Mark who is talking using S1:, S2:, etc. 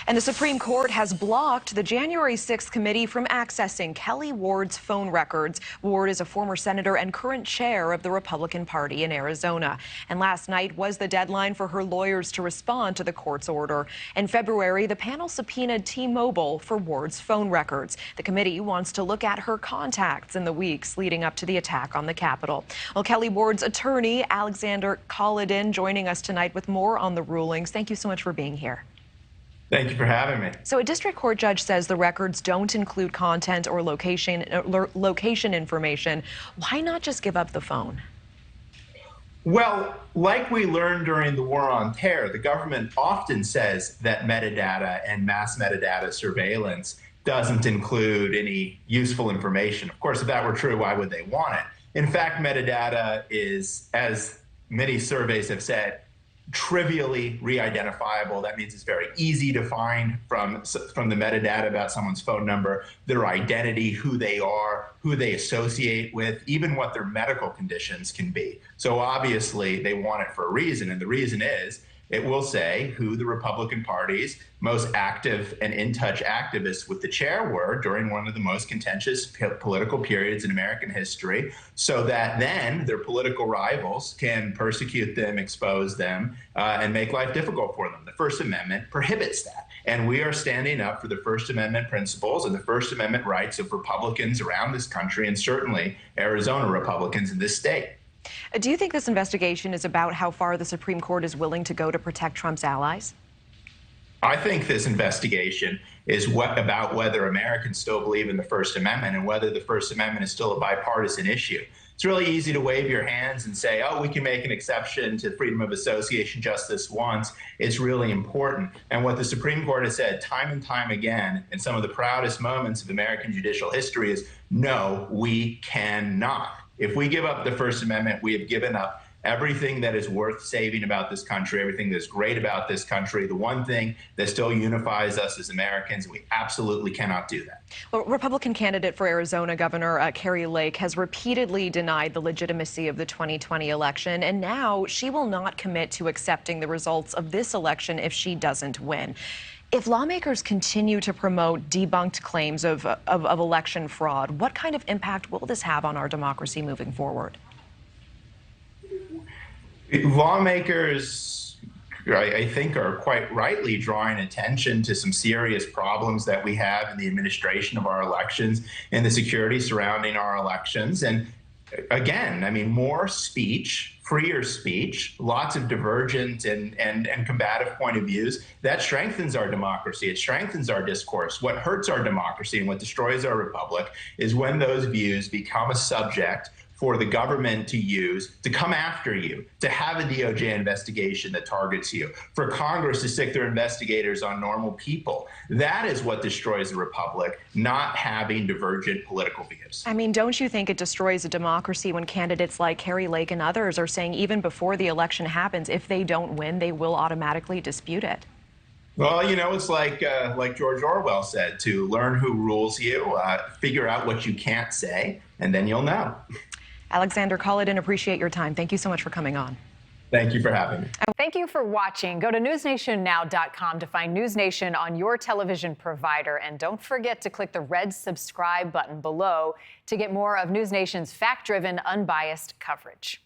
S1: And the Supreme Court has blocked the January 6th committee from accessing Kelli Ward's phone records. Ward is a former senator and current chair of the Republican Party in Arizona. And last night was the deadline for her lawyers to respond to the court's order. In February, the panel subpoenaed T-Mobile for Ward's phone records. The committee wants to look at her contacts in the weeks leading up to the attack on the Capitol. Well, Kelli Ward's attorney, Alexander Kolodin, joining us tonight with more on the rulings. Thank you so much for being here.
S2: Thank you for having me.
S1: So a district court judge says the records don't include content or location information. Why not just give up the phone?
S2: Well, like we learned during the War on Terror, the government often says that metadata and mass metadata surveillance doesn't include any useful information. Of course, if that were true, why would they want it? In fact, metadata is, as many surveys have said, trivially re-identifiable. That means it's very easy to find from the metadata about someone's phone number, their identity, who they are, who they associate with, even what their medical conditions can be. So obviously they want it for a reason, and the reason is it will say who the Republican Party's most active and in-touch activists with the chair were during one of the most contentious political periods in American history, so that then their political rivals can persecute them, expose them, and make life difficult for them. The First Amendment prohibits that. And we are standing up for the First Amendment principles and the First Amendment rights of Republicans around this country, and certainly Arizona Republicans in this state.
S1: Do you think this investigation is about how far the Supreme Court is willing to go to protect Trump's allies?
S2: I think this investigation is about whether Americans still believe in the First Amendment and whether the First Amendment is still a bipartisan issue. It's really easy to wave your hands and say, oh, we can make an exception to freedom of association just this once. It's really important. And what the Supreme Court has said time and time again in some of the proudest moments of American judicial history is, no, we cannot. If we give up the First Amendment, we have given up everything that is worth saving about this country, everything that's great about this country, the one thing that still unifies us as Americans. We absolutely cannot do that.
S1: Well, Republican candidate for Arizona Governor Kari Lake has repeatedly denied the legitimacy of the 2020 election, and now she will not commit to accepting the results of this election if she doesn't win. If lawmakers continue to promote debunked claims of election fraud, what kind of impact will this have on our democracy moving forward?
S2: Lawmakers, I think, are quite rightly drawing attention to some serious problems that we have in the administration of our elections and the security surrounding our elections. And again, I mean, more speech, freer speech, lots of divergent and combative point of views, that strengthens our democracy. It strengthens our discourse. What hurts our democracy and what destroys our republic is when those views become a subject for the government to use to come after you, to have a DOJ investigation that targets you, for Congress to stick their investigators on normal people. That is what destroys the republic, not having divergent political views.
S1: I mean, don't you think it destroys a democracy when candidates like Kari Lake and others are saying even before the election happens, if they don't win, they will automatically dispute it?
S2: Well, you know, it's like George Orwell said, to learn who rules you, figure out what you can't say, and then you'll know.
S1: Alexander Kolodin, appreciate your time. Thank you so much for coming on.
S2: Thank you for having me.
S3: Thank you for watching. Go to newsnationnow.com to find News Nation on your television provider. And don't forget to click the red subscribe button below to get more of News Nation's fact-driven, unbiased coverage.